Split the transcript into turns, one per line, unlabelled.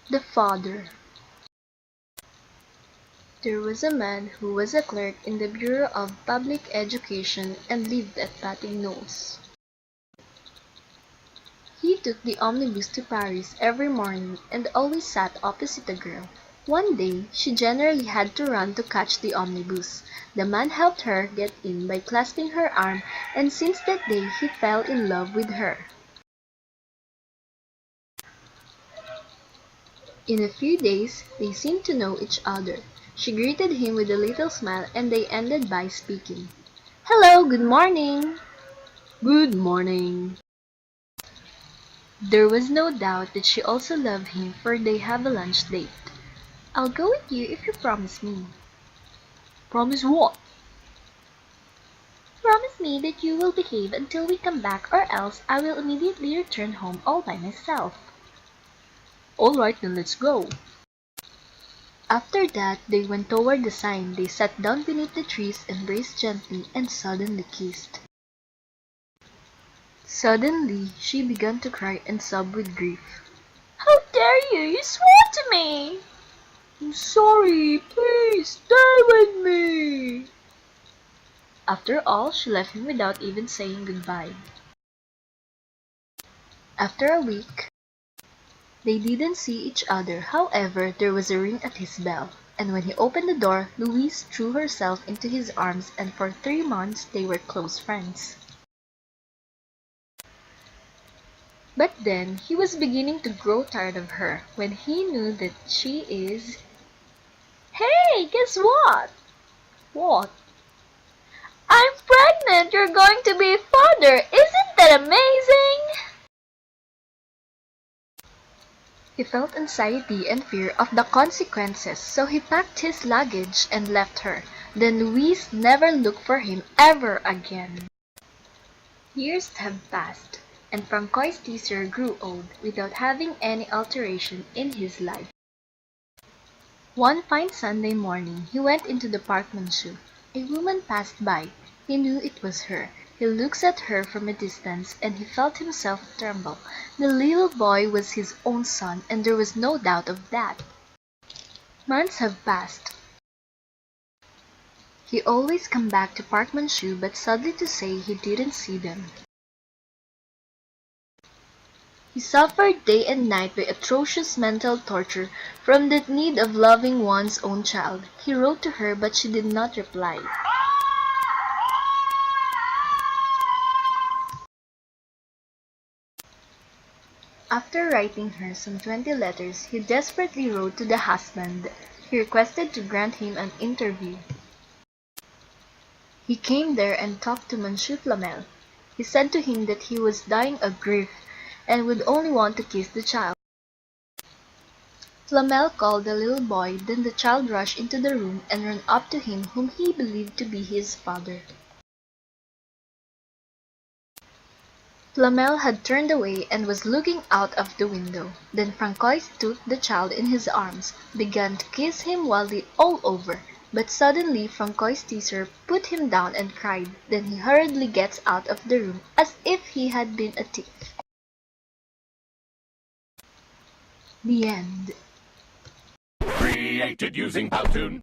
The Father. There was a man who was a clerk in the Bureau of Public Education and lived at Batignolles. He took the omnibus to Paris every morning and always sat opposite a girl. One day she generally had to run to catch the omnibus. The man helped her get in by clasping her arm, and since that day he fell in love with her. In a few days they seemed to know each other. She greeted him with a little smile, and they ended by speaking. "Hello, good morning." "Good morning." There was no doubt that she also loved him, for they have a lunch date. "I'll go with you if you promise me."
Promise what?
"Promise me that you will behave until we come back, or else I will immediately return home all by myself."
All right, then let's go.
After that they went toward the sign. They sat down beneath the trees, embraced gently, and suddenly kissed. Suddenly she began to cry and sob with grief. "How dare you! You swore to me!"
I'm sorry, please stay with me.
After all, she left him without even saying goodbye. After a week, they didn't see each other. However, there was a ring at his bell, and when he opened the door, Louise threw herself into his arms, and for 3 months they were close friends. But then he was beginning to grow tired of her when he knew that she is... Hey, guess what?
What?
I'm pregnant! You're going to be a father! Isn't that amazing? He felt anxiety and fear of the consequences, so he packed his luggage and left her. Then Louise never looked for him ever again. Years have passed, and Francois Teaser grew old without having any alteration in his life. One fine Sunday morning he went into the Parkmanship. A woman passed by. He knew it was her. He looked at her from a distance, and he felt himself tremble. The little boy was his own son, and there was no doubt of that. Months have passed. He always came back to Parkmanship, but sadly to say he didn't see them. He suffered day and night by atrocious mental torture from the need of loving one's own child. He wrote to her, but she did not reply. After writing her some 20 letters, he desperately wrote to the husband. He requested to grant him an interview. He came there and talked to Monsieur Flamel. He said to him that he was dying of grief and would only want to kiss the child. Flamel called the little boy, then the child rushed into the room and ran up to him whom he believed to be his father. Flamel had turned away and was looking out of the window. Then Francois took the child in his arms, began to kiss him wildly all over. But suddenly Francois Teaser put him down and cried. Then he hurriedly gets out of the room as if he had been a thief. The end.
Created using Powtoon.